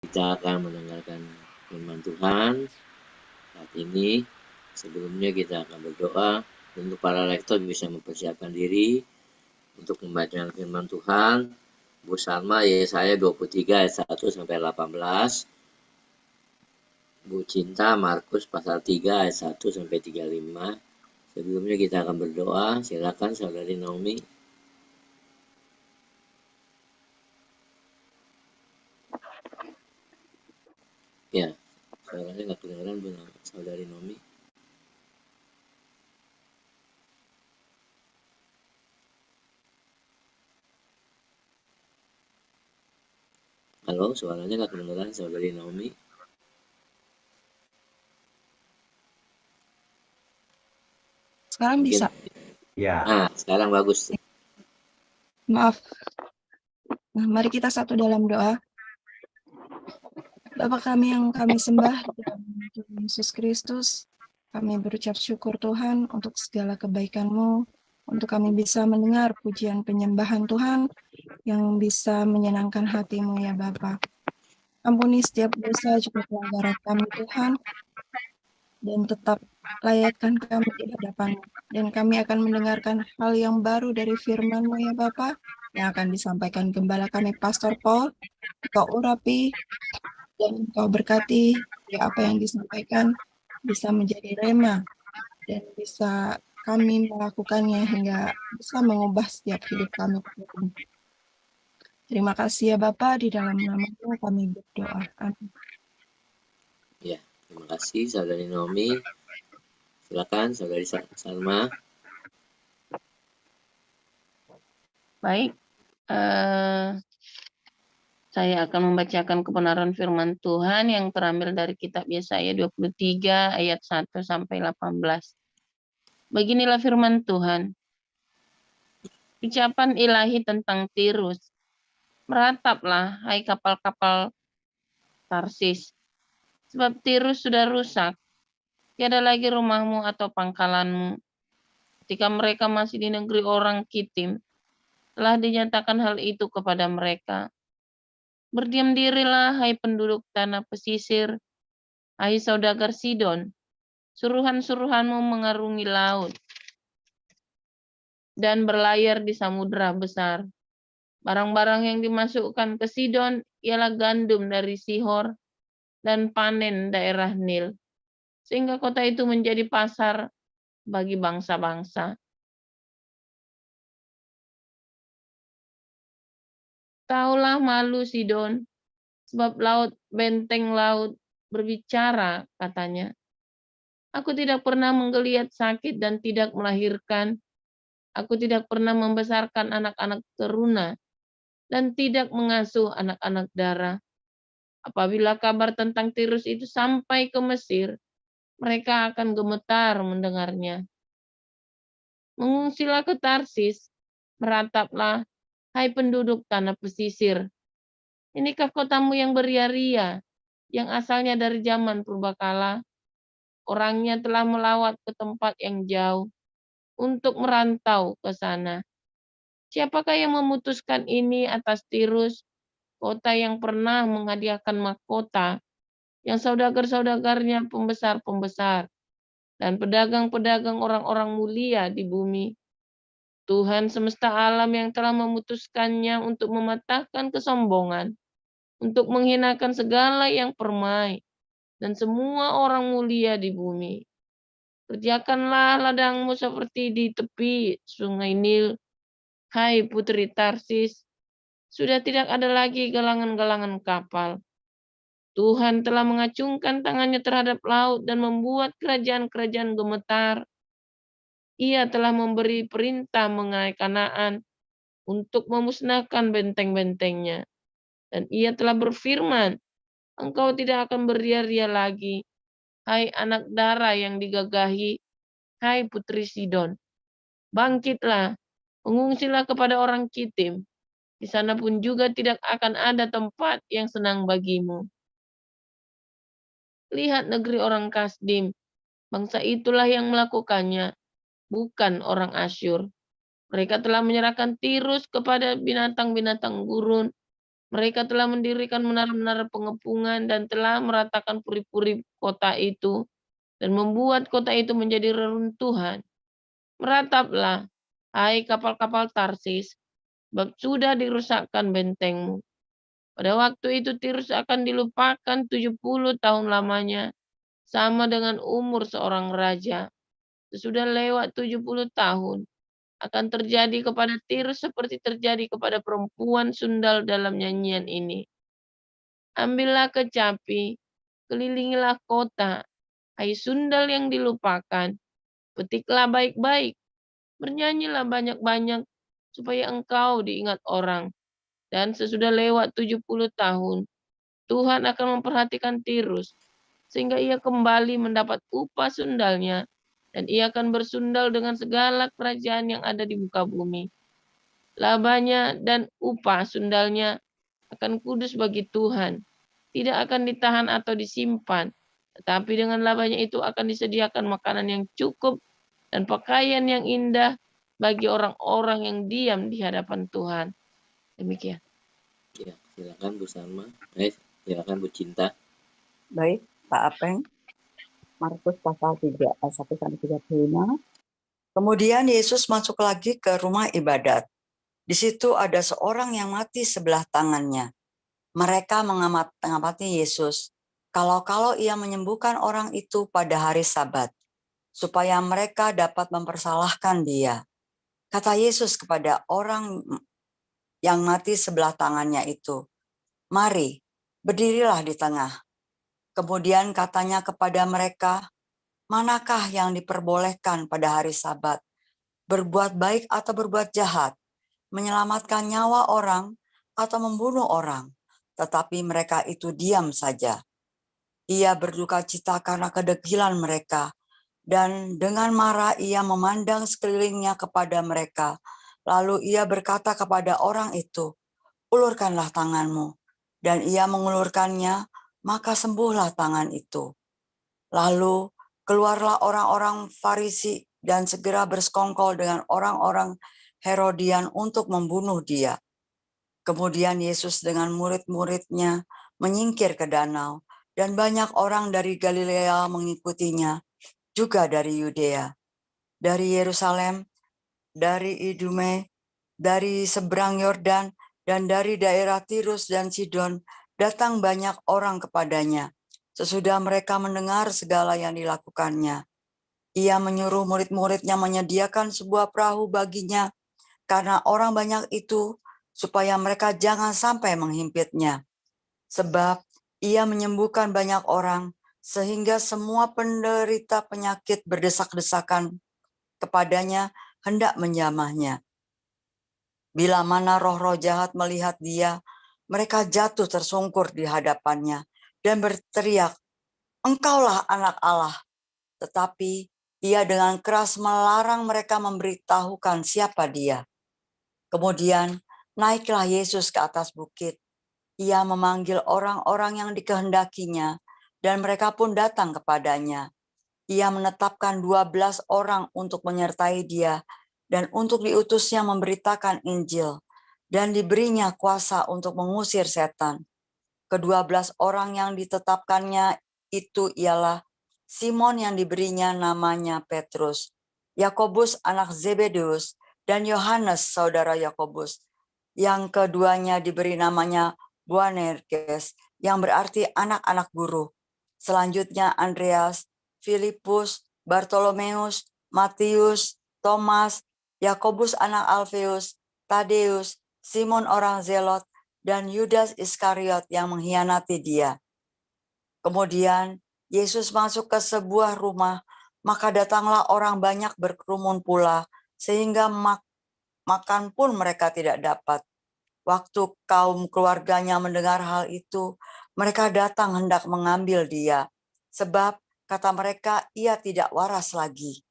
Kita akan mendengarkan firman Tuhan saat ini. Sebelumnya kita akan berdoa. Untuk para lektor bisa mempersiapkan diri untuk membaca firman Tuhan. Bu Salma, Yesaya 23 ayat 1 sampai 18. Bu Cinta, Markus pasal 3 ayat 1 sampai 35. Sebelumnya kita akan berdoa. Silakan Saudari Naomi. Ya, suaranya nggak kedengeran Bu Saudari Naomi. Halo, suaranya nggak kedengeran Saudari Naomi. Sekarang Mungkin, bisa? Ya. Nah, sekarang bagus. Maaf. Nah, mari kita satu dalam doa. Bapa kami yang kami sembah di dalam nama Tuhan Yesus Kristus, kami berucap syukur Tuhan untuk segala kebaikan-Mu, untuk kami bisa mendengar pujian penyembahan Tuhan yang bisa menyenangkan hati-Mu ya Bapa. Ampuni setiap dosa juga pelanggaran kami Tuhan, dan tetap layakkan kami di hadapan-Mu. Dan kami akan mendengarkan hal yang baru dari firman-Mu ya Bapa, yang akan disampaikan gembala kami Pastor Paul. Engkau urapi dan Engkau berkati ya apa yang disampaikan bisa menjadi rema dan bisa kami melakukannya hingga bisa mengubah setiap hidup kami. Terima kasih ya Bapa, di dalam nama-Mu kami berdoa. Amin. Ya, terima kasih Saudari Naomi. Silakan Saudari Salma. Baik, saya akan membacakan kebenaran firman Tuhan yang terambil dari kitab Yesaya 23 ayat 1 sampai 18. Beginilah firman Tuhan. Ucapan ilahi tentang Tirus. Merataplah, hai kapal-kapal Tarsis. Sebab Tirus sudah rusak. Tiada lagi rumahmu atau pangkalanmu. Ketika mereka masih di negeri orang Kitim, telah dinyatakan hal itu kepada mereka. Berdiam dirilah, hai penduduk tanah pesisir, hai saudagar Sidon. Suruhan-suruhanmu mengarungi laut dan berlayar di samudera besar. Barang-barang yang dimasukkan ke Sidon ialah gandum dari Sihor dan panen daerah Nil, sehingga kota itu menjadi pasar bagi bangsa-bangsa. Taulah malu Sidon, sebab benteng laut berbicara, katanya. Aku tidak pernah menggeliat sakit dan tidak melahirkan. Aku tidak pernah membesarkan anak-anak teruna dan tidak mengasuh anak-anak dara. Apabila kabar tentang Tirus itu sampai ke Mesir, mereka akan gemetar mendengarnya. Mengungsilah ke Tarsis, merataplah, hai penduduk tanah pesisir. Inikah kotamu yang beria-ria, yang asalnya dari zaman purbakala? Orangnya telah melawat ke tempat yang jauh untuk merantau ke sana. Siapakah yang memutuskan ini atas Tirus, kota yang pernah menghadiahkan mahkota, yang saudagar-saudagarnya pembesar-pembesar, dan pedagang-pedagang orang-orang mulia di bumi? Tuhan semesta alam yang telah memutuskannya untuk mematahkan kesombongan, untuk menghinakan segala yang permai, dan semua orang mulia di bumi. Kerjakanlah ladangmu seperti di tepi sungai Nil, hai putri Tarsis. Sudah tidak ada lagi galangan-galangan kapal. Tuhan telah mengacungkan tangannya terhadap laut dan membuat kerajaan-kerajaan gemetar. Ia telah memberi perintah mengenai Kanaan untuk memusnahkan benteng-bentengnya. Dan ia telah berfirman, engkau tidak akan beria-ria lagi, hai anak dara yang digagahi, hai putri Sidon. Bangkitlah, mengungsilah kepada orang Kitim. Di sana pun juga tidak akan ada tempat yang senang bagimu. Lihat negeri orang Kasdim, bangsa itulah yang melakukannya, bukan orang Asyur. Mereka telah menyerahkan Tirus kepada binatang-binatang gurun Mereka telah mendirikan menara-menara pengepungan dan telah meratakan puri-puri kota itu dan membuat kota itu menjadi reruntuhan. Merataplah, hai kapal-kapal Tarsis, sebab sudah dirusakkan bentengmu. Pada waktu itu Tirus akan dilupakan 70 tahun lamanya, sama dengan umur seorang raja. Sesudah lewat 70 tahun, akan terjadi kepada Tirus seperti terjadi kepada perempuan sundal dalam nyanyian ini. Ambillah kecapi, kelilingilah kota, hai sundal yang dilupakan, petiklah baik-baik, bernyanyilah banyak-banyak, supaya engkau diingat orang. Dan sesudah lewat 70 tahun, Tuhan akan memperhatikan Tirus, sehingga ia kembali mendapat upah sundalnya, dan ia akan bersundal dengan segala kerajaan yang ada di muka bumi. Labanya dan upah sundalnya akan kudus bagi Tuhan, tidak akan ditahan atau disimpan, tetapi dengan labanya itu akan disediakan makanan yang cukup dan pakaian yang indah bagi orang-orang yang diam di hadapan Tuhan. Demikian. Ya, silakan Bu Salma. Silakan Bu Cinta. Baik, Pak Apeng. Markus pasal 3 ayat 1 sampai 35. Kemudian Yesus masuk lagi ke rumah ibadat. Di situ ada seorang yang mati sebelah tangannya. Mereka mengamati Yesus, kalau-kalau ia menyembuhkan orang itu pada hari Sabat, supaya mereka dapat mempersalahkan dia. Kata Yesus kepada orang yang mati sebelah tangannya itu, "Mari, berdirilah di tengah." Kemudian katanya kepada mereka, "Manakah yang diperbolehkan pada hari Sabat? Berbuat baik atau berbuat jahat? Menyelamatkan nyawa orang atau membunuh orang?" Tetapi mereka itu diam saja. Ia berduka cita karena kedegilan mereka, dan dengan marah ia memandang sekelilingnya kepada mereka. Lalu ia berkata kepada orang itu, "Ulurkanlah tanganmu." Dan ia mengulurkannya, maka sembuhlah tangan itu. Lalu keluarlah orang-orang Farisi dan segera bersekongkol dengan orang-orang Herodian untuk membunuh dia. Kemudian Yesus dengan murid-muridnya menyingkir ke danau, dan banyak orang dari Galilea mengikutinya, juga dari Yudea, dari Yerusalem, dari Idume, dari seberang Yordan, dan dari daerah Tirus dan Sidon, datang banyak orang kepadanya. Sesudah mereka mendengar segala yang dilakukannya, ia menyuruh murid-muridnya menyediakan sebuah perahu baginya, karena orang banyak itu, supaya mereka jangan sampai menghimpitnya. Sebab ia menyembuhkan banyak orang, sehingga semua penderita penyakit berdesak-desakan kepadanya hendak menjamahnya. Bila mana roh-roh jahat melihat dia, mereka jatuh tersungkur di hadapannya dan berteriak, "Engkaulah anak Allah." Tetapi ia dengan keras melarang mereka memberitahukan siapa dia. Kemudian naiklah Yesus ke atas bukit. Ia memanggil orang-orang yang dikehendakinya, dan mereka pun datang kepadanya. Ia menetapkan 12 orang untuk menyertai dia, dan untuk diutusnya memberitakan Injil, dan diberinya kuasa untuk mengusir setan. Ke-12 orang yang ditetapkannya itu ialah Simon yang diberinya namanya Petrus, Yakobus anak Zebedeus, dan Yohanes saudara Yakobus. Yang keduanya diberi namanya Boanerges, yang berarti anak-anak guru. Selanjutnya Andreas, Filipus, Bartolomeus, Matius, Thomas, Yakobus anak Alfeus, Tadeus, Simon orang Zelot, dan Yudas Iskariot yang mengkhianati dia. Kemudian Yesus masuk ke sebuah rumah, maka datanglah orang banyak berkerumun pula, sehingga makan pun mereka tidak dapat. Waktu kaum keluarganya mendengar hal itu, mereka datang hendak mengambil dia, sebab kata mereka ia tidak waras lagi.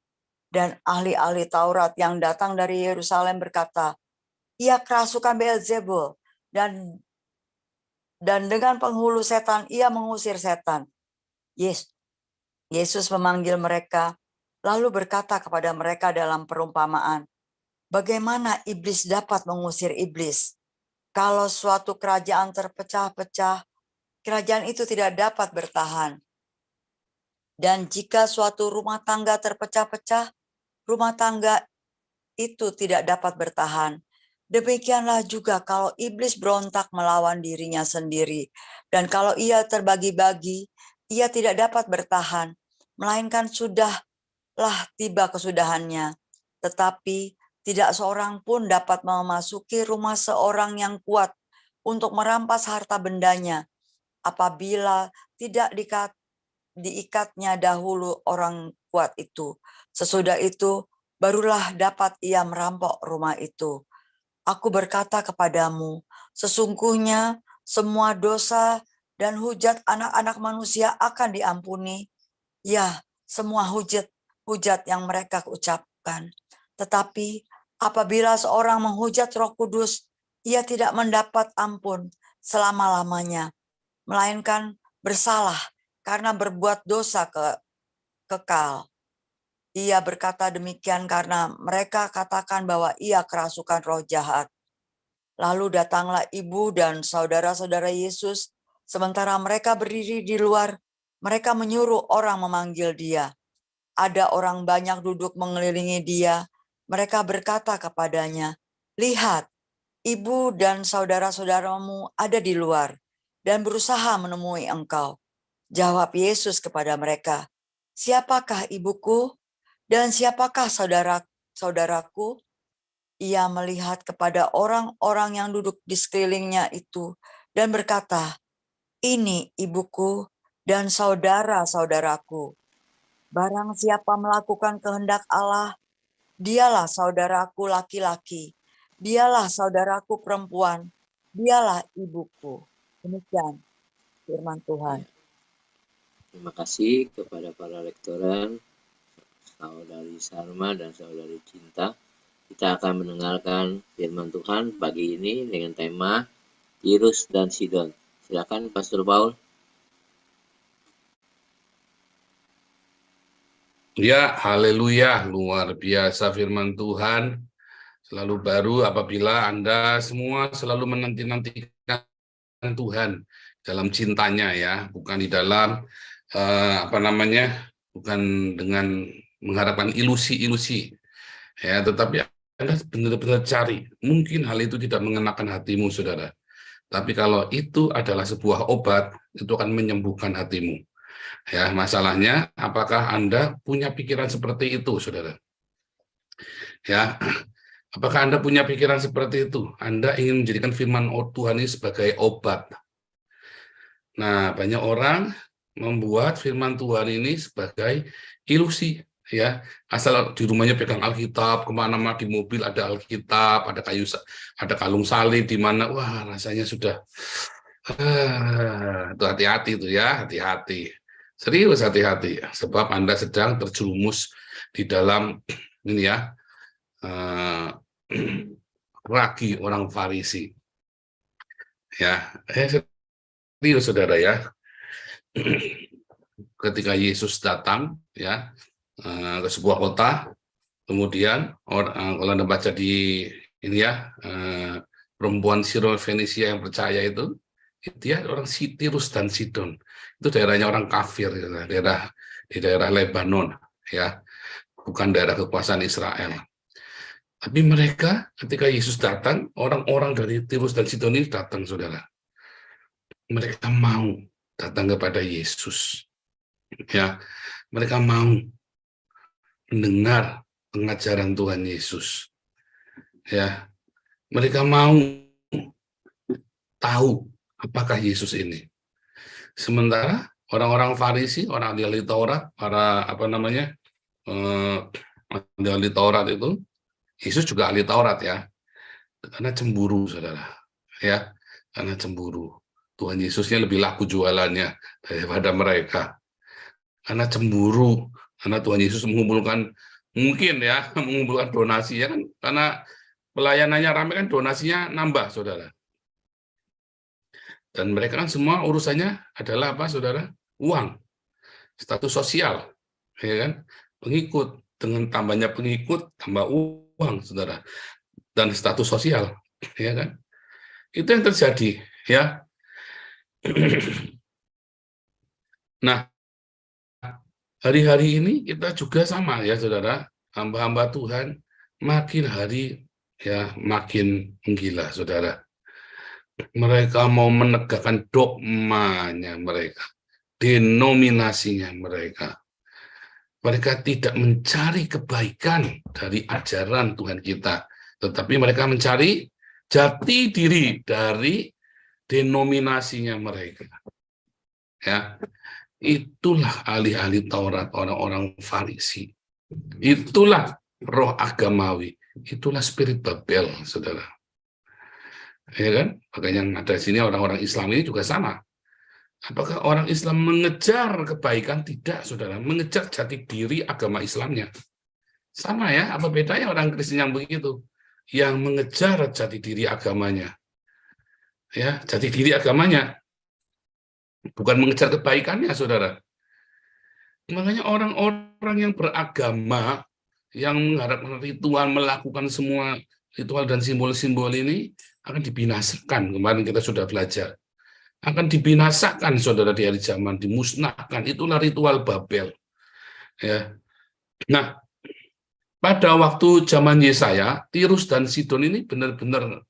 Dan ahli-ahli Taurat yang datang dari Yerusalem berkata, "Ia kerasukan Beelzebul, dan dengan penghulu setan ia mengusir setan." Yesus memanggil mereka, lalu berkata kepada mereka dalam perumpamaan, "Bagaimana iblis dapat mengusir iblis? Kalau suatu kerajaan terpecah-pecah, kerajaan itu tidak dapat bertahan. Dan jika suatu rumah tangga terpecah-pecah, rumah tangga itu tidak dapat bertahan. Demikianlah juga kalau iblis berontak melawan dirinya sendiri. Dan kalau ia terbagi-bagi, ia tidak dapat bertahan, melainkan sudahlah tiba kesudahannya. Tetapi tidak seorang pun dapat memasuki rumah seorang yang kuat untuk merampas harta bendanya, apabila tidak diikatnya dahulu orang kuat itu. Sesudah itu, barulah dapat ia merampok rumah itu. Aku berkata kepadamu, sesungguhnya semua dosa dan hujat anak-anak manusia akan diampuni. Ya, semua hujat yang mereka ucapkan. Tetapi apabila seorang menghujat Roh Kudus, ia tidak mendapat ampun selama-lamanya, melainkan bersalah karena berbuat dosa kekal. Ia berkata demikian karena mereka katakan bahwa ia kerasukan roh jahat. Lalu datanglah ibu dan saudara-saudara Yesus, sementara mereka berdiri di luar, mereka menyuruh orang memanggil dia. Ada orang banyak duduk mengelilingi dia, mereka berkata kepadanya, "Lihat, ibu dan saudara-saudaramu ada di luar, dan berusaha menemui engkau." Jawab Yesus kepada mereka, "Siapakah ibuku? Dan siapakah saudara-saudaraku?" Ia melihat kepada orang-orang yang duduk di sekelilingnya itu dan berkata, "Ini ibuku dan saudara-saudaraku. Barang siapa melakukan kehendak Allah, dialah saudaraku laki-laki, dialah saudaraku perempuan, dialah ibuku." Demikian firman Tuhan. Terima kasih kepada para lektoran, Saudari Sarma dan Saudari Cinta. Kita akan mendengarkan firman Tuhan pagi ini dengan tema Tirus dan Sidon. Silakan Pastor Paul. Ya, haleluya, luar biasa firman Tuhan. Selalu baru apabila Anda semua selalu menanti-nantikan Tuhan dalam cintanya ya, bukan di dalam bukan dengan mengharapkan ilusi-ilusi ya, tetapi Anda benar-benar cari. Mungkin hal itu tidak mengenakan hatimu, saudara. Tapi kalau itu adalah sebuah obat, itu akan menyembuhkan hatimu. Ya, masalahnya apakah Anda punya pikiran seperti itu, saudara? Ya, apakah Anda punya pikiran seperti itu? Anda ingin menjadikan firman Tuhan ini sebagai obat. Nah, banyak orang membuat firman Tuhan ini sebagai ilusi, ya. Asal di rumahnya pegang Alkitab, kemana-mana di mobil ada Alkitab, ada kalung salib di mana, wah rasanya sudah, itu hati-hati itu ya, hati-hati. Serius hati-hati, sebab Anda sedang terjerumus di dalam ini ya, ragi orang Farisi. Ya, serius saudara ya. Ketika Yesus datang ya ke sebuah kota, kemudian kalau Anda baca di ini ya, perempuan Syro-Fenisia yang percaya itu dia orang Tirus dan Sidon. Itu daerahnya orang kafir, di daerah Lebanon ya, bukan daerah kekuasaan Israel. Tapi mereka ketika Yesus datang, orang-orang dari Tirus dan Sidon ini datang, saudara. Mereka mau datang kepada Yesus. Ya, mereka mau mendengar pengajaran Tuhan Yesus. Ya, mereka mau tahu apakah Yesus ini. Sementara orang-orang Farisi, orang ahli Taurat, para ahli Taurat itu, Yesus juga ahli Taurat ya, karena cemburu, saudara. Ya, karena cemburu. Tuhan Yesusnya lebih laku jualannya daripada mereka. Karena cemburu, karena Tuhan Yesus mengumpulkan donasi ya kan, karena pelayanannya ramai kan, donasinya nambah, saudara. Dan mereka kan semua urusannya adalah apa, saudara? Uang, status sosial, ya kan? Pengikut, dengan tambahnya pengikut, tambah uang, saudara. Dan status sosial, ya kan? Itu yang terjadi, ya. Nah, hari-hari ini kita juga sama ya, saudara. Hamba-hamba Tuhan makin hari ya makin menggila, saudara. Mereka mau menegakkan dogmanya mereka, denominasinya mereka. Mereka tidak mencari kebaikan dari ajaran Tuhan kita, tetapi mereka mencari jati diri dari denominasinya mereka. Ya, itulah alih-alih Taurat orang-orang Farisi. Itulah roh agamawi. Itulah spirit Babel, saudara. Ya kan? Makanya yang ada di sini orang-orang Islam ini juga sama. Apakah orang Islam mengejar kebaikan? Tidak, saudara. Mengejar jati diri agama Islamnya. Sama ya, apa bedanya orang Kristen yang begitu? Yang mengejar jati diri agamanya. Ya, jati diri agamanya. Bukan mengejar kebaikannya, saudara. Makanya orang-orang yang beragama, yang mengharapkan ritual, melakukan semua ritual dan simbol-simbol ini, akan dibinasakan. Kemarin kita sudah belajar. Akan dibinasakan, saudara, di hari zaman, dimusnahkan. Itulah ritual Babel. Ya. Nah, pada waktu zaman Yesaya, Tirus dan Sidon ini benar-benar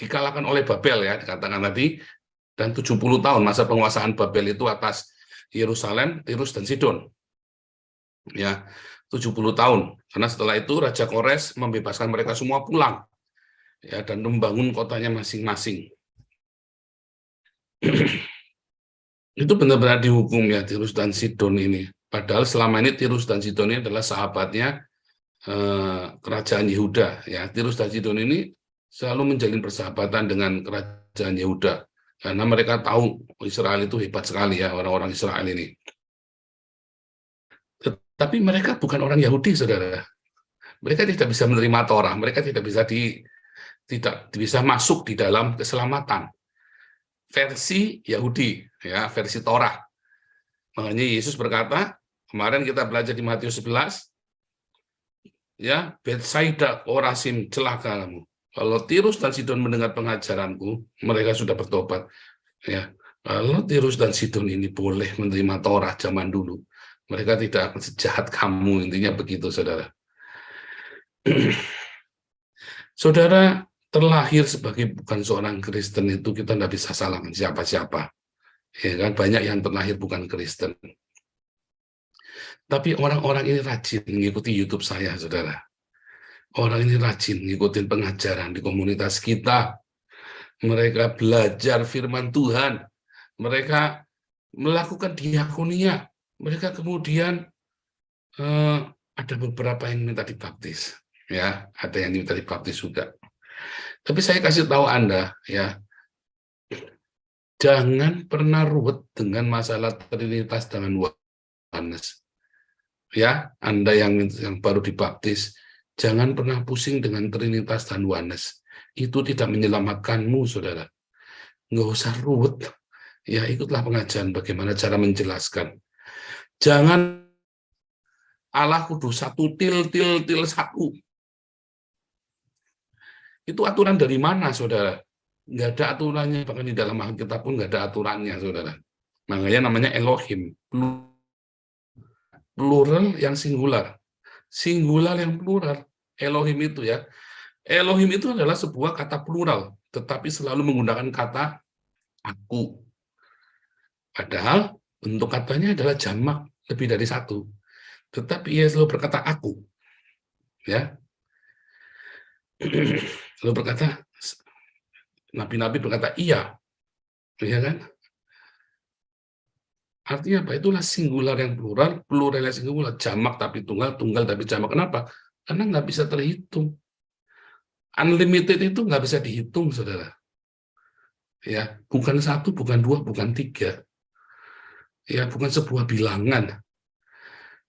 dikalahkan oleh Babel, ya, dikatakan tadi, dan 70 tahun masa penguasaan Babel itu atas Yerusalem, Tirus dan Sidon. Ya, 70 tahun. Karena setelah itu Raja Kores membebaskan mereka semua pulang, ya, dan membangun kotanya masing-masing. Itu benar-benar dihukum ya Tirus dan Sidon ini. Padahal selama ini Tirus dan Sidon ini adalah sahabatnya kerajaan Yehuda. Ya, Tirus dan Sidon ini selalu menjalin persahabatan dengan kerajaan Yehuda karena mereka tahu Israel itu hebat sekali ya, orang-orang Israel ini. Tetapi mereka bukan orang Yahudi, saudara. Mereka tidak bisa menerima Torah. Mereka tidak bisa masuk di dalam keselamatan. Versi Yahudi, ya, versi Torah. Makanya Yesus berkata, kemarin kita belajar di Matius 11, ya, Betsaida, Korazim, celaka kamu. Kalau Tirus dan Sidon mendengar pengajaranku, mereka sudah bertobat. Ya, kalau Tirus dan Sidon ini boleh menerima Torah zaman dulu, mereka tidak akan sejahat kamu. Intinya begitu, saudara. Saudara, terlahir sebagai bukan seorang Kristen itu kita tidak bisa salahkan siapa-siapa. Ya kan, banyak yang terlahir bukan Kristen. Tapi orang-orang ini rajin mengikuti YouTube saya, saudara. Orang ini rajin ngikutin pengajaran di komunitas kita. Mereka belajar firman Tuhan. Mereka melakukan diakonia. Mereka kemudian ada beberapa yang minta dibaptis. Ya, ada yang minta dibaptis juga. Tapi saya kasih tahu Anda, ya, jangan pernah ruwet dengan masalah Trinitas dengan oneness. Ya, Anda yang baru dibaptis, jangan pernah pusing dengan Trinitas dan oneness. Itu tidak menyelamatkanmu, saudara. Nggak usah ruwet. Ya, ikutlah pengajaran bagaimana cara menjelaskan. Jangan Allah kudu satu til satu. Itu aturan dari mana, saudara? Nggak ada aturannya, bahkan di dalam Alkitab pun nggak ada aturannya, saudara. Makanya namanya Elohim, plural yang singular. Singular yang plural, Elohim itu ya. Elohim itu adalah sebuah kata plural, tetapi selalu menggunakan kata aku. Padahal bentuk katanya adalah jamak, lebih dari satu. Tetapi ia selalu berkata aku. Ya. Lalu berkata, nabi-nabi berkata iya, ya kan? Artinya apa? Itulah singular yang plural, plural yang singular, jamak tapi tunggal, tunggal tapi jamak. Kenapa? Karena nggak bisa terhitung. Unlimited itu nggak bisa dihitung, saudara. Ya, bukan satu, bukan dua, bukan tiga. Ya, bukan sebuah bilangan.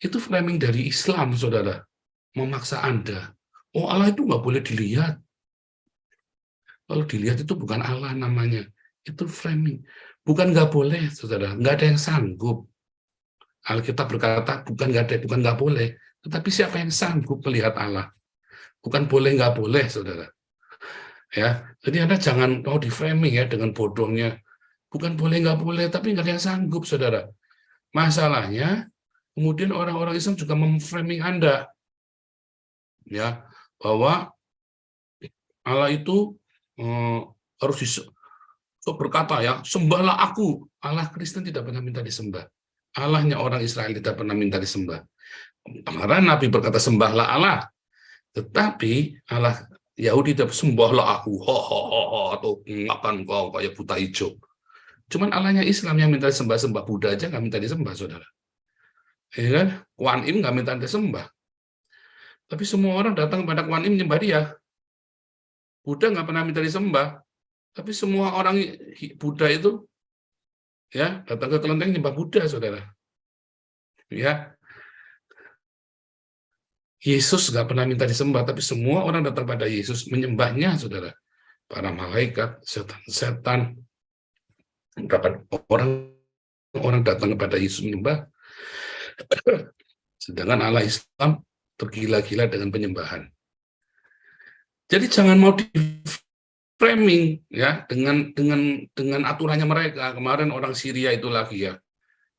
Itu framing dari Islam, saudara. Memaksa Anda. Oh, Allah itu nggak boleh dilihat. Kalau dilihat itu bukan Allah namanya. Itu framing. Bukan nggak boleh, saudara. Nggak ada yang sanggup. Alkitab berkata, bukan nggak boleh. Tetapi siapa yang sanggup melihat Allah? Bukan boleh, nggak boleh, saudara. Ya, jadi Anda jangan mau di framing ya dengan bodohnya. Bukan boleh nggak boleh, tapi nggak ada yang sanggup, saudara. Masalahnya, kemudian orang-orang Islam juga memframing Anda, ya, bahwa Allah itu harus berkata ya, sembahlah aku. Allah Kristen tidak pernah minta disembah. Allahnya orang Israel tidak pernah minta disembah. Karena Nabi berkata sembahlah Allah, tetapi Allah Yahudi tidak sembahlah aku, atau akan kau kayak buta hijau. Cuman Allahnya Islam yang minta disembah-sembah. Buddha aja nggak minta disembah, saudara. Ya kan? Kuan Im nggak minta disembah. Tapi semua orang datang kepada Kuan Im menyembah dia. Buddha nggak pernah minta disembah. Tapi semua orang Buddha itu ya datang ke kelenteng menyembah Buddha, saudara. Ya, Yesus nggak pernah minta disembah, tapi semua orang datang pada Yesus menyembahnya, saudara. Para malaikat, setan-setan, orang datang kepada Yesus menyembah. Sedangkan Allah Islam tergila-gila dengan penyembahan. Jadi jangan mau di framing ya dengan aturannya mereka. Kemarin orang Syria itu lagi ya.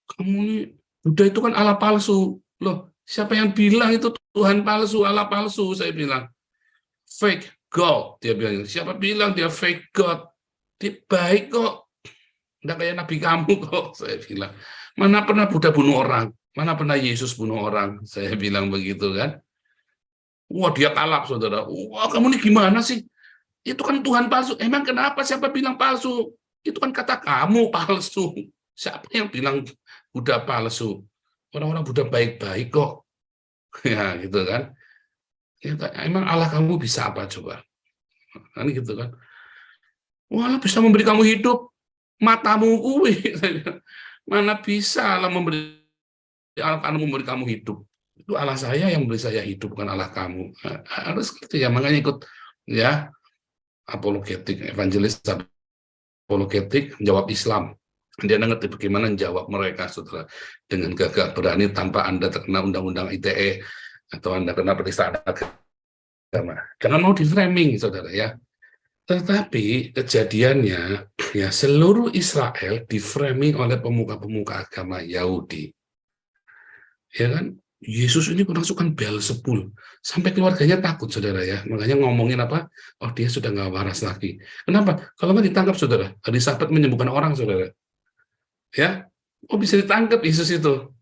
Kamu ini Buddha itu kan Allah palsu. Loh, siapa yang bilang itu Tuhan palsu, Allah palsu? Saya bilang fake God. Dia bilang, siapa bilang dia fake God? Dia baik kok. Nggak kayak Nabi kamu kok, saya bilang. Mana pernah Buddha bunuh orang? Mana pernah Yesus bunuh orang? Saya bilang begitu kan. Wah, dia kalap, saudara. Wah, kamu ini gimana sih? Itu kan Tuhan palsu. Emang kenapa? Siapa bilang palsu? Itu kan kata kamu palsu. Siapa yang bilang Buddha palsu? Orang-orang Buddha baik-baik kok. Ya, gitu kan. Ya, emang Allah kamu bisa apa coba? Kan gitu kan. Wah, Allah bisa memberi kamu hidup. Matamu kuwi. Mana bisa Allah memberi kamu hidup. Itu Allah saya yang memberi saya hidup, bukan Allah kamu. Harus gitu ya, makanya ikut ya apologetik, evangelis apologetik, jawab Islam. Dia ngerti bagaimana menjawab mereka, saudara, dengan gagah berani tanpa Anda terkena undang-undang ITE atau Anda kena penistaan agama. Jangan mau di framing, saudara ya. Tetapi kejadiannya ya seluruh Israel di framing oleh pemuka-pemuka agama Yahudi. Ya kan? Yesus ini kerasukan Beelzebul. Sampai keluarganya takut, saudara ya. Makanya ngomongin apa? Oh, dia sudah nggak waras lagi. Kenapa? Kalau nggak ditangkap, saudara. Elizabeth menyembuhkan orang, saudara. Ya, oh bisa ditangkap Yesus itu.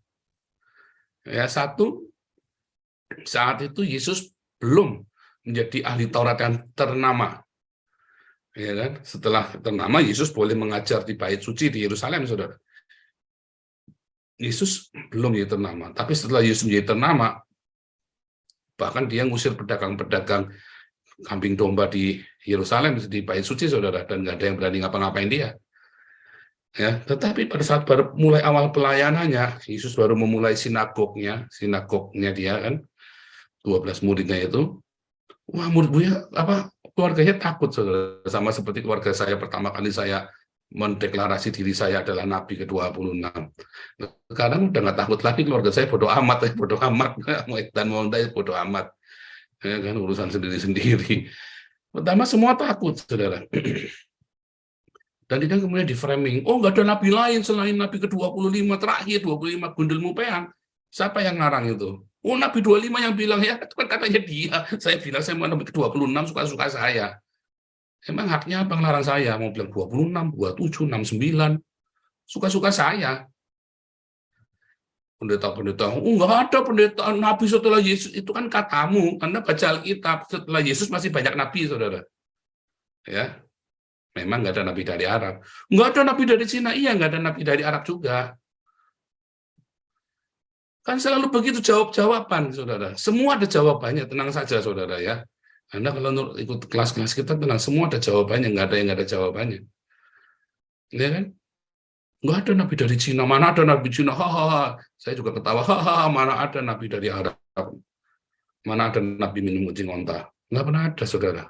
Ya, satu, saat itu Yesus belum menjadi ahli Taurat yang ternama. Ya kan? Setelah ternama, Yesus boleh mengajar di Bait Suci di Yerusalem, saudara. Yesus belum menjadi ternama, tapi setelah Yesus menjadi ternama, bahkan dia ngusir pedagang-pedagang kambing domba di Yerusalem di Bait Suci, saudara, dan nggak ada yang berani ngapa-ngapain dia. Ya, tetapi pada saat baru mulai awal pelayanannya, Yesus baru memulai sinagognya dia kan, 12 muridnya itu, wah murid-muridnya keluarganya takut, saudara, sama seperti keluarga saya pertama kali saya mendeklarasi diri saya adalah Nabi ke-26. Sekarang udah nggak takut lagi, keluarga saya bodoh amat, dan mau bodoh amat, ya kan, urusan sendiri-sendiri. Pertama semua takut, saudara. Dan tidak kemudian di framing, oh nggak ada nabi lain selain Nabi ke-25 terakhir, 25 gundelmu peang. Siapa yang ngarang itu? Oh Nabi 25 yang bilang, ya itu kan katanya dia. Saya bilang saya mau Nabi ke-26 suka-suka saya. Emang haknya apa ngelarang saya? Mau bilang 26, 27, 69. Suka-suka saya. Pendeta-pendeta, oh nggak ada pendeta Nabi setelah Yesus, itu kan katamu. Anda baca Alkitab, setelah Yesus masih banyak Nabi, saudara. Ya. Memang nggak ada nabi dari Arab. Nggak ada nabi dari Cina, iya nggak ada nabi dari Arab juga. Kan selalu begitu jawab-jawaban, saudara. Semua ada jawabannya, tenang saja, saudara ya. Anda kalau ikut kelas-kelas kita, tenang, semua ada jawabannya, nggak ada yang nggak ada jawabannya. Ya kan? Nggak ada nabi dari Cina, mana ada nabi Cina, hahaha. Saya juga ketawa, hahaha, mana ada nabi dari Arab. Mana ada nabi minum kucing onta. Nggak pernah ada, saudara.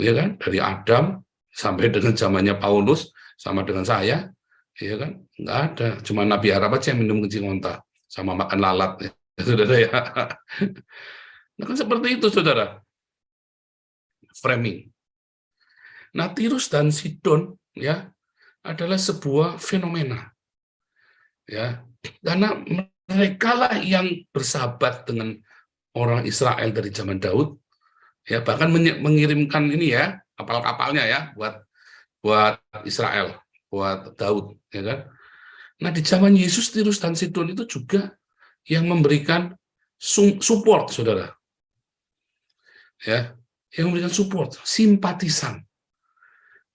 Ya kan? Dari Adam sampai dengan zamannya Paulus sama dengan saya, ya kan, nggak ada, cuma Nabi Arab aja yang minum kencing onta sama makan lalat, ya, saudara ya. Nah kan seperti itu, saudara. Framing. Nah, Tirus dan Sidon ya adalah sebuah fenomena ya, karena mereka lah yang bersahabat dengan orang Israel dari zaman Daud ya, bahkan mengirimkan ini ya kapal-kapalnya ya buat Israel, buat Daud ya kan. Nah, di zaman Yesus Tirus dan Sidon itu juga yang memberikan support, saudara ya, yang memberikan support, simpatisan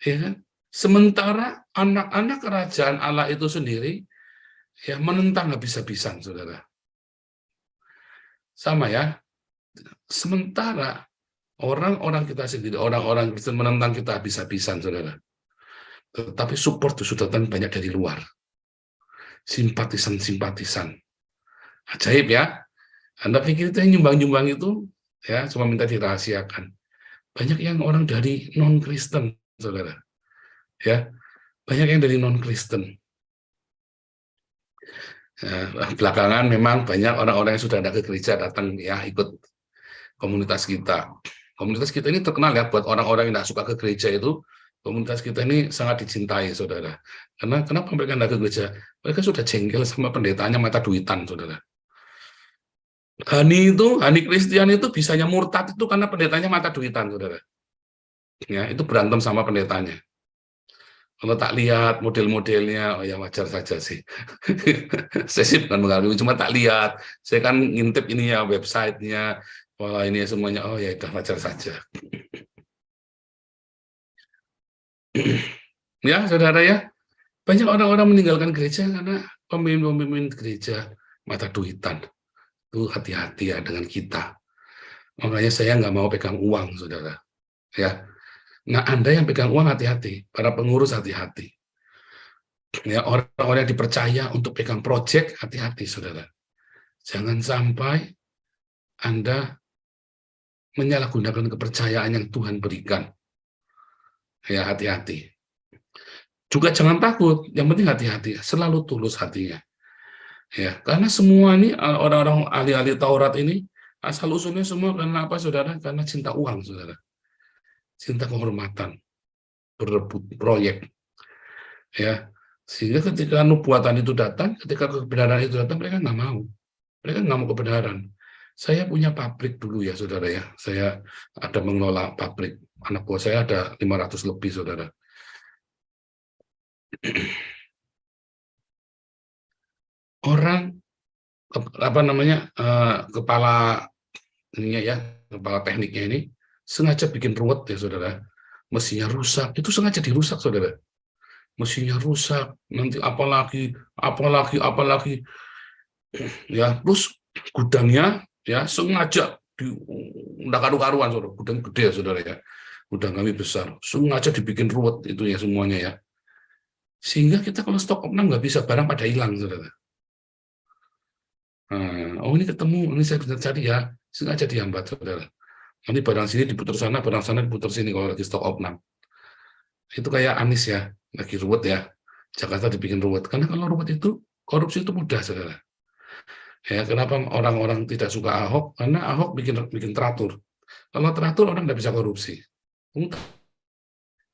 ya kan. Sementara anak-anak kerajaan Allah itu sendiri ya menentang habis-habisan, saudara. Sama ya, sementara orang-orang kita sendiri, orang-orang Kristen menentang kita habis-habisan, saudara. Tetapi support itu sudah datang banyak dari luar. Simpatisan-simpatisan. Ajaib ya. Anda pikir itu yang nyumbang-nyumbang itu ya cuma minta dirahasiakan. Banyak yang orang dari non-Kristen, saudara. Ya, banyak yang dari non-Kristen. Ya, belakangan memang banyak orang-orang yang sudah ada ke gereja datang ya ikut komunitas kita. Komunitas kita ini terkenal ya buat orang-orang yang tidak suka ke gereja itu. Komunitas kita ini sangat dicintai, saudara. Karena kenapa mereka tidak ke gereja? Mereka sudah jengkel sama pendetanya mata duitan, saudara. Hani Kristian itu bisanya murtad itu karena pendetanya mata duitan, saudara. Ya, itu berantem sama pendetanya. Kalau tak lihat model-modelnya, oh ya wajar saja sih. Saya sih bukan mengalami, cuma tak lihat. Saya kan ngintip ini ya websitenya, wah ini semuanya, oh ya udah wajar saja. Ya, saudara ya, banyak orang-orang meninggalkan gereja karena pemimpin-pemimpin gereja mata duitan. Itu hati-hati ya dengan kita. Makanya saya nggak mau pegang uang, saudara. Ya, nah Anda yang pegang uang hati-hati, para pengurus hati-hati. Ya, orang-orang yang dipercaya untuk pegang proyek hati-hati, saudara. Jangan sampai Anda menyalahgunakan kepercayaan yang Tuhan berikan. Ya, hati-hati. Juga jangan takut, yang penting hati-hati, selalu tulus hatinya. Ya, karena semua ini orang-orang ahli-ahli Taurat ini asal usulnya semua karena apa, saudara? Karena cinta uang, saudara. Cinta kehormatan, berebut proyek. Ya, sehingga ketika nubuatan itu datang, ketika kebenaran itu datang, mereka nggak mau. Mereka nggak mau kebenaran. Saya punya pabrik dulu ya, saudara ya. Saya ada mengelola pabrik. Anak buah saya ada 500 lebih, saudara. Orang apa namanya kepala ininya ya, kepala tekniknya ini sengaja bikin ruwet ya, saudara. Mesinnya rusak, itu sengaja dirusak, saudara. Mesinnya rusak, nanti apalagi ya, terus gudangnya ya sengaja udah karu-karuan, saudara. Gudang gede ya, saudara ya. Gudang kami besar, sengaja dibikin ruwet itu ya semuanya ya. Sehingga kita kalau stok opnam nggak bisa, barang pada hilang, saudara. Oh ini ketemu, ini saya bisa cari ya, sengaja dihambat, saudara. Nanti barang sini diputar sana diputar sini kalau lagi stok opnam. Itu kayak Anies ya, lagi ruwet ya. Jakarta dibikin ruwet. Karena kalau ruwet itu, korupsi itu mudah, saudara. Ya, kenapa orang-orang tidak suka Ahok? Karena Ahok bikin teratur. Kalau teratur orang tidak bisa korupsi.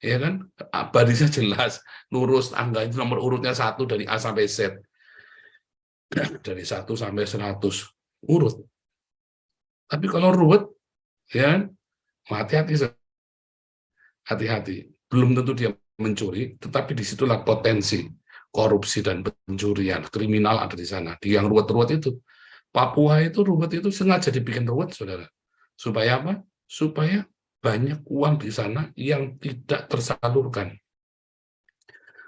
Ya kan? Barisnya jelas, lurus, angka itu nomor urutnya 1 dari A sampai Z. Dari 1 sampai 100 urut. Tapi kalau ruwet, ya hati-hati. Belum tentu dia mencuri, tetapi disitulah potensi korupsi dan pencurian, kriminal ada di sana. Di yang ruwet-ruwet itu, Papua itu ruwet itu sengaja dibikin ruwet, saudara. Supaya apa? Supaya banyak uang di sana yang tidak tersalurkan.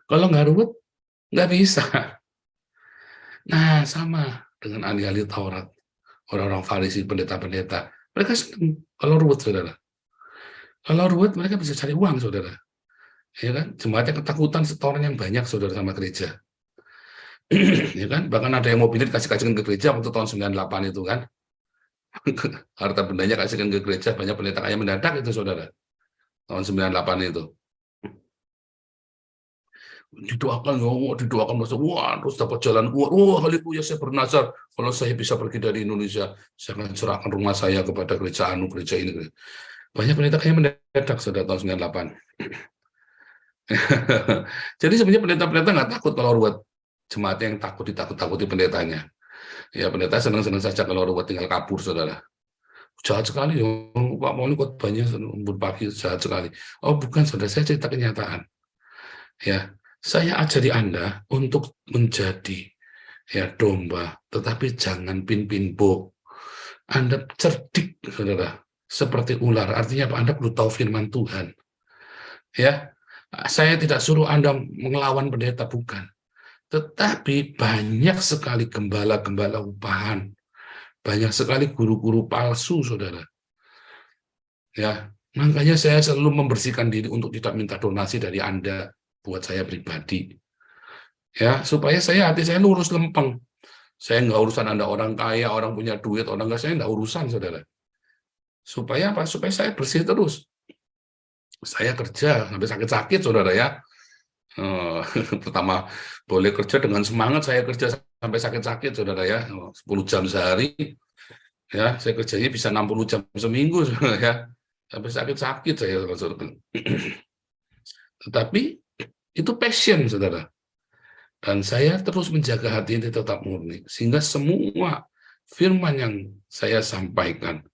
Kalau nggak ruwet, nggak bisa. Nah, sama dengan ahli-ahli Taurat, orang-orang Farisi, pendeta-pendeta. Mereka senang kalau ruwet, saudara. Kalau ruwet, mereka bisa cari uang, saudara. Ya kan? Jemaatnya ketakutan setoran yang banyak, saudara, sama gereja. Ya kan? Bahkan ada yang mau pilih kasih-kasihkan ke gereja waktu tahun 98 itu kan. Harta bendanya kasihkan ke gereja, banyak pendeta kaya mendadak itu, saudara. Tahun 98 itu. Didoakan wah terus dapat jalan keluar, wah haleluya saya bernazar kalau saya bisa pergi dari Indonesia saya akan serahkan rumah saya kepada gereja gereja ini. Banyak pendeta kayak mendadak sudah tahun 98. Jadi sebenarnya pendeta-pendeta nggak takut kalau ruwet. Jemaatnya yang takut ditakut-takuti pendetanya. Ya pendeta senang-senang saja kalau ruwet tinggal kabur, saudara. Jahat sekali, Pak Moni khotbahnya pagi jahat sekali. Oh bukan, saudara, saya cerita kenyataan. Ya, saya ajari Anda untuk menjadi ya domba, tetapi jangan pin-pin-bo. Anda cerdik, saudara, seperti ular. Artinya apa? Anda perlu tahu firman Tuhan. Ya, saya tidak suruh Anda melawan pendeta, bukan. Tetapi banyak sekali gembala-gembala upahan, banyak sekali guru-guru palsu, saudara. Ya, makanya saya selalu membersihkan diri untuk tidak minta donasi dari Anda buat saya pribadi. Ya, supaya hati saya lurus lempeng. Saya nggak urusan Anda orang kaya, orang punya duit, orang nggak, saya nggak urusan, saudara. Supaya apa? Supaya saya bersih terus. Saya kerja sampai sakit-sakit, saudara ya. Pertama, boleh kerja dengan semangat, saya kerja sampai sakit-sakit, saudara ya. 10 jam sehari, ya, saya kerjanya bisa 60 jam seminggu, saudara ya. Sampai sakit-sakit saya, saudara. Tetapi itu passion, saudara. Dan saya terus menjaga hati ini tetap murni, sehingga semua firman yang saya sampaikan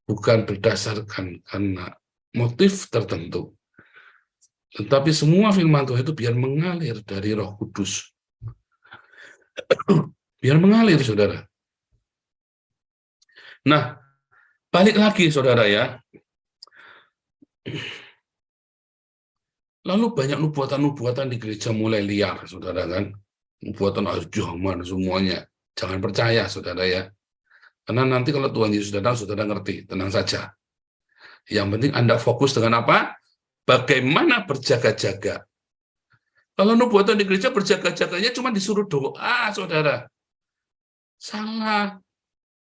bukan berdasarkan karena motif tertentu, tetapi semua firman Tuhan itu biar mengalir dari Roh Kudus. Biar mengalir, saudara. Nah, balik lagi, saudara ya. Lalu banyak nubuatan-nubuatan di gereja mulai liar, saudara kan. Nubuatan akhir zaman semuanya. Jangan percaya, saudara ya. Karena nanti kalau Tuhan Yesus datang, saudara ngerti, tenang saja. Yang penting Anda fokus dengan apa? Bagaimana berjaga-jaga. Kalau nubuatan di gereja berjaga-jaganya cuma disuruh doa, saudara. Salah.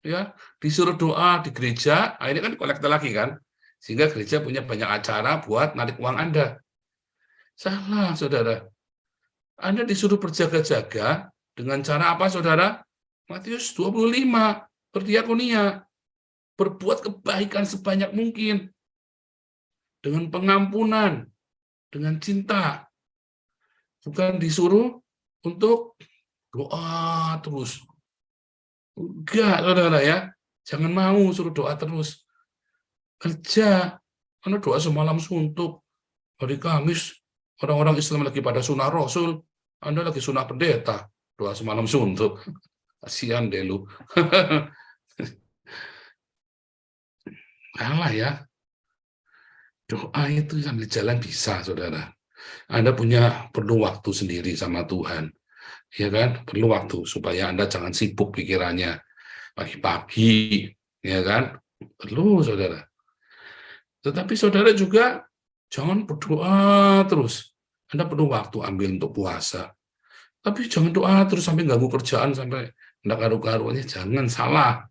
Ya, disuruh doa di gereja, akhirnya kan kolektor lagi kan. Sehingga gereja punya banyak acara buat narik uang Anda. Salah, saudara. Anda disuruh berjaga-jaga dengan cara apa, saudara? Matius 25, berdiakonia, berbuat kebaikan sebanyak mungkin, dengan pengampunan, dengan cinta. Bukan disuruh untuk doa terus. Enggak, saudara ya. Jangan mau suruh doa terus. Kerja. Karena doa semalam suntuk. Hari Kamis, orang-orang Islam lagi pada sunah Rasul. Anda lagi sunah pendeta. Doa semalam suntuk. Kasihan deh lu. Kalah ya. Doa itu sambil jalan bisa, saudara. Anda perlu waktu sendiri sama Tuhan. Ya kan? Perlu waktu supaya Anda jangan sibuk pikirannya pagi-pagi, ya kan? Perlu, saudara. Tetapi saudara juga jangan berdoa terus. Anda perlu waktu ambil untuk puasa. Tapi jangan doa terus sampai ganggu kerjaan, sampai enggak karu-karuannya. Jangan, salah.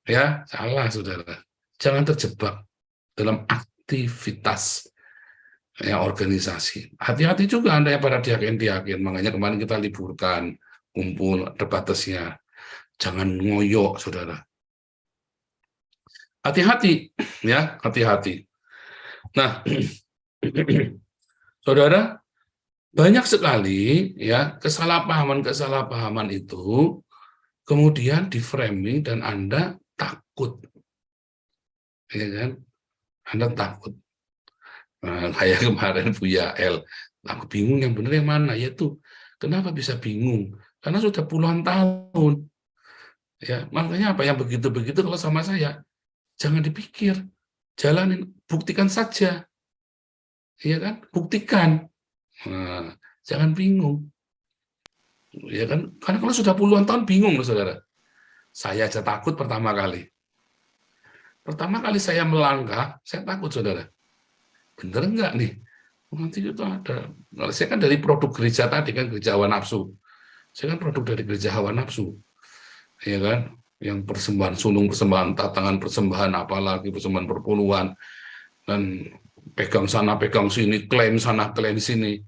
Ya, salah, saudara. Jangan terjebak dalam aktivitas ya, organisasi. Hati-hati juga Anda yang para diaken-diaken. Makanya kemarin kita liburkan, kumpul, ada batasnya. Jangan ngoyok, saudara. Hati-hati, ya, hati-hati. Nah, saudara, banyak sekali ya kesalahpahaman itu kemudian di-framing dan Anda takut. Ya kan? Anda takut. Nah, kayak kemarin Buya L, aku bingung yang benar yang mana, yaitu kenapa bisa bingung? Karena sudah puluhan tahun. Ya, makanya apa yang begitu-begitu kalau sama saya, jangan dipikir, jalanin, buktikan saja. Ya kan? Buktikan. Nah, jangan bingung. Ya kan? Karena kalau sudah puluhan tahun bingung loh, saudara. Saya aja takut pertama kali. Pertama kali saya melangkah, saya takut, saudara. Bener enggak nih? Nanti itu ada. Saya kan dari produk gereja tadi kan, gereja hawa nafsu. Saya kan produk dari gereja hawa nafsu. Ya kan? Yang persembahan sulung, persembahan tatangan, persembahan apalagi, persembahan perpuluhan. Dan pegang sana, pegang sini, klaim sana, klaim sini.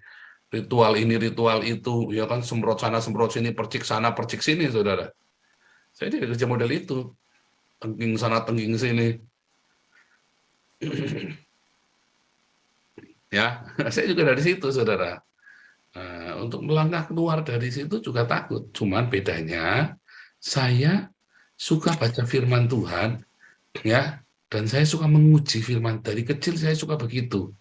Ritual ini, ritual itu. Ya kan, semprot sana, semprot sini, percik sana, percik sini, saudara. Saya dari gereja model itu. Tengking sana, tengking sini. Ya, saya juga dari situ, saudara. Untuk melangkah keluar dari situ juga takut. Cuman bedanya, saya suka baca firman Tuhan, ya, dan saya suka menguji firman. Dari kecil saya suka begitu.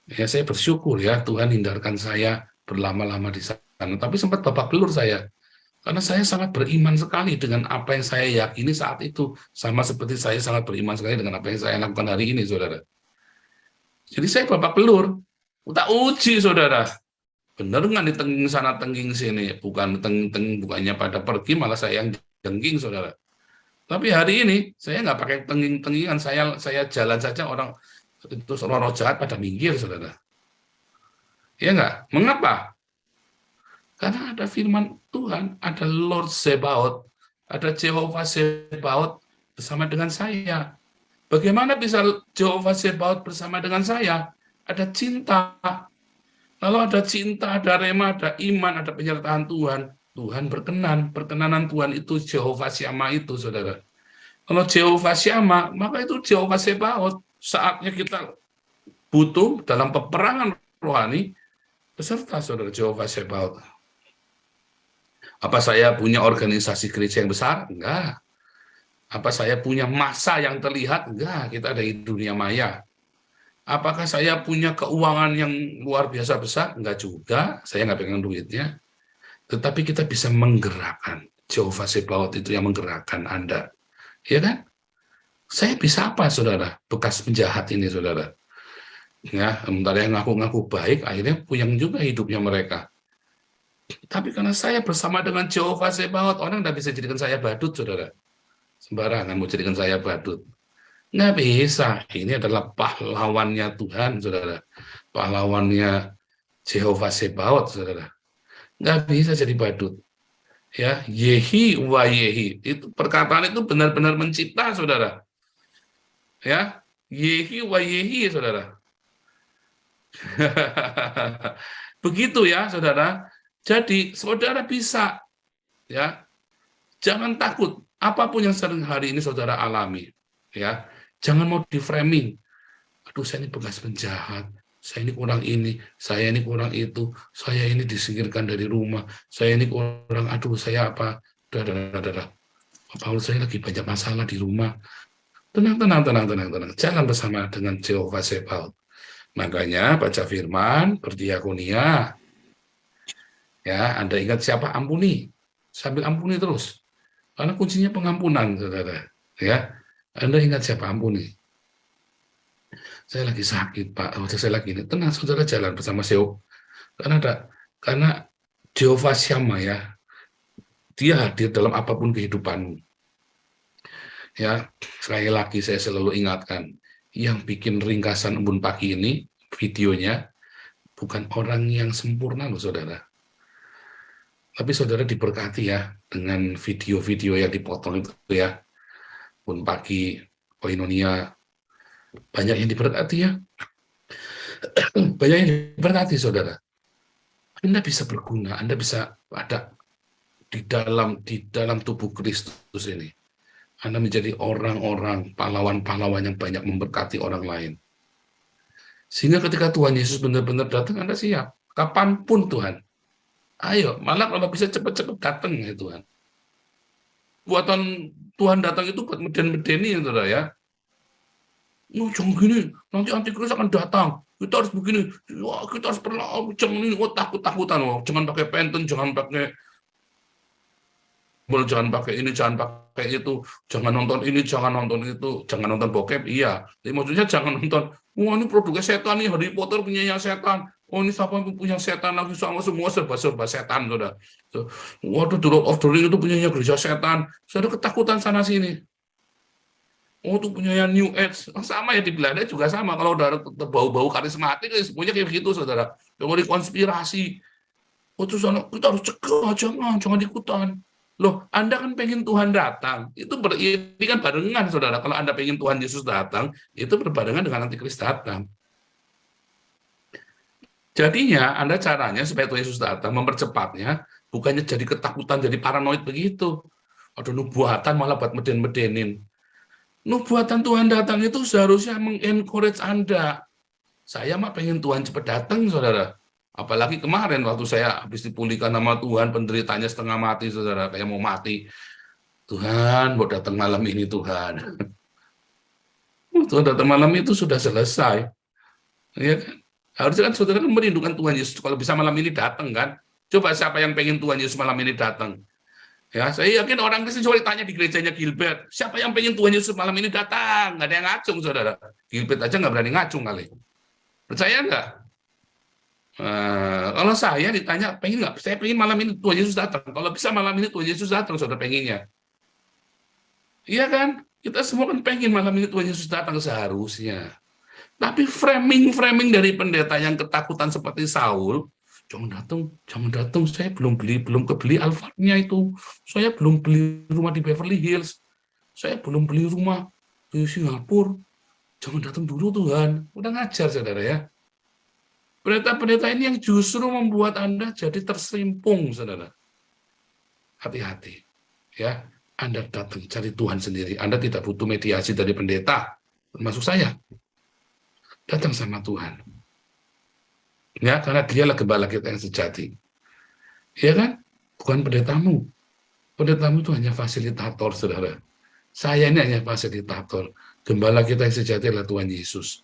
Ya, saya bersyukur ya Tuhan hindarkan saya berlama-lama di sana. Tapi sempat babak belur saya. Karena saya sangat beriman sekali dengan apa yang saya yakini saat itu. Sama seperti saya sangat beriman sekali dengan apa yang saya lakukan hari ini, saudara. Jadi saya babak belur. Tak uji, saudara. Bener nggak di tenging sana, tenging sini. Bukan tenging-tenging, bukannya pada pergi, malah saya yang jengking, saudara. Tapi hari ini, saya nggak pakai tenging-tengingan. Saya jalan saja, orang itu roh jahat pada minggir, saudara. Ya nggak? Mengapa? Karena ada firman Tuhan, ada Lord Zebaoth, ada Jehovah Zebaoth bersama dengan saya. Bagaimana bisa Jehovah Zebaoth bersama dengan saya? Ada cinta. Lalu ada cinta, ada rema, ada iman, ada penyertaan Tuhan. Tuhan berkenan. Perkenanan Tuhan itu Jehovah Syama itu, saudara. Kalau Jehovah Syama, maka itu Jehovah Zebaoth. Saatnya kita butuh dalam peperangan rohani, beserta saudara Jehovah Zebaoth. Apa saya punya organisasi gereja yang besar? Enggak. Apa saya punya massa yang terlihat? Enggak. Kita ada di dunia maya. Apakah saya punya keuangan yang luar biasa besar? Enggak juga, saya nggak pegang duitnya. Tetapi kita bisa menggerakkan. Jehovah Zebaoth itu yang menggerakkan Anda. Ya kan? Saya bisa apa, saudara? Bekas penjahat ini, saudara. Ya, sementara yang ngaku-ngaku baik, akhirnya puyeng juga hidupnya mereka. Tapi karena saya bersama dengan Jehovah Zebaoth, orang nggak bisa jadikan saya badut, saudara. Sembarangan mau jadikan saya badut. Nggak bisa. Ini adalah pahlawannya Tuhan, saudara. Pahlawannya Jehovah Zebaoth, saudara. Nggak bisa jadi badut. Ya, Yehi wa Yehi. Itu perkataan itu benar-benar mencipta, saudara. Ya, Yehi wa Yehi, saudara. Begitu ya, saudara. Jadi, saudara bisa. Ya, jangan takut. Apapun yang sering hari ini saudara alami. Ya, jangan mau di-framing. Aduh, saya ini bekas penjahat, saya ini kurang ini, saya ini kurang itu, saya ini disingkirkan dari rumah, saya ini kurang, aduh, saya apa, apa saya lagi banyak masalah di rumah. Tenang. Jangan bersama dengan Jehovah Zebaoth. Makanya baca firman, berdiakonia. Ya, Anda ingat siapa? Ampuni. Sambil ampuni terus. Karena kuncinya pengampunan, saudara. Ya, Anda ingat siapa? Ampuni. Saya lagi sakit, Pak. Saya lagi ini. Tenang, saudara, jalan bersama Seo. Karena Jehovah Syama, ya, dia hadir dalam apapun kehidupanmu. Ya, sekali lagi saya selalu ingatkan, yang bikin ringkasan embun pagi ini, videonya, bukan orang yang sempurna loh, saudara. Tapi saudara diberkati ya, dengan video-video yang dipotong itu ya. Embun pagi, Koinonia, banyak yang diberkati ya. Banyak yang diberkati, saudara. Anda bisa berguna, Anda bisa ada di dalam tubuh Kristus ini. Anda menjadi orang-orang, pahlawan-pahlawan yang banyak memberkati orang lain. Sehingga ketika Tuhan Yesus benar-benar datang, Anda siap. Kapanpun Tuhan. Ayo, malah kalau bisa cepat-cepat datang ya Tuhan. Buatan Tuhan datang itu buat meden-medeni, saudara ya. Oh, jangan gini, nanti antikris akan datang. Kita harus begini, wah, kita harus perlahan, jangan ini, takut-takutan, jangan pakai penten, jangan pakai jangan pakai ini, jangan pakai itu, jangan nonton ini, jangan nonton itu, jangan nonton bokep, iya. Tapi maksudnya jangan nonton, wah ini produknya setan nih, Harry Potter punya yang setan, oh ini siapa yang punya setan lagi, sama semua serba-serba setan, saudara. Waduh, The Lord of the Rings itu punya gereja setan, saudara ketakutan sana-sini. Oh itu punya yang New Age, sama ya di Belanda juga sama, kalau udah bau-bau karismatik, semuanya kayak begitu, saudara. Teori konspirasi, oh itu kita harus cegah, jangan ikutan. Loh, Anda kan pengen Tuhan datang, itu berarti kan barengan, saudara. Kalau Anda pengen Tuhan Yesus datang, itu berbarengan dengan Antikris datang. Jadinya, Anda caranya supaya Tuhan Yesus datang, mempercepatnya, bukannya jadi ketakutan, jadi paranoid begitu. Ada nubuatan malah buat meden-medenin. Nubuatan Tuhan datang itu seharusnya mengencourage Anda. Saya mah pengen Tuhan cepat datang, saudara. Apalagi kemarin waktu saya habis dipulihkan sama Tuhan, penderitanya setengah mati, saudara, kayak mau mati. Tuhan, mau datang malam ini, Tuhan. Tuhan datang malam itu sudah selesai. Ya kan? Harusnya kan saudara kan merindukan Tuhan Yesus. Kalau bisa malam ini datang kan. Coba siapa yang pengen Tuhan Yesus malam ini datang? Ya, saya yakin orang Kristen coba ditanya di gerejanya Gilbert, siapa yang pengen Tuhan Yesus malam ini datang? Nggak ada yang ngacung, saudara. Gilbert aja nggak berani ngacung kali. Percaya nggak? Kalau saya ditanya, pengen nggak? Saya pengen malam ini Tuhan Yesus datang. Kalau bisa malam ini Tuhan Yesus datang, saudara pengennya. Iya kan? Kita semua kan pengen malam ini Tuhan Yesus datang seharusnya. Tapi framing dari pendeta yang ketakutan seperti Saul, jangan datang, saya belum kebeli Alphard-nya itu. Saya belum beli rumah di Beverly Hills. Saya belum beli rumah di Singapura. Jangan datang dulu Tuhan. Udah ngajar, saudara ya. Pendeta-pendeta ini yang justru membuat Anda jadi terselimpung, saudara. Hati-hati. Ya, Anda datang cari Tuhan sendiri. Anda tidak butuh mediasi dari pendeta, termasuk saya. Datang sama Tuhan. Ya, karena dialah gembala kita yang sejati. Ya kan? Bukan pendetamu. Pendetamu itu hanya fasilitator, saudara. Saya ini hanya fasilitator. Gembala kita yang sejati adalah Tuhan Yesus.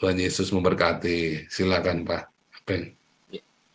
Tuhan Yesus memberkati. Silakan, Pak. Apa yang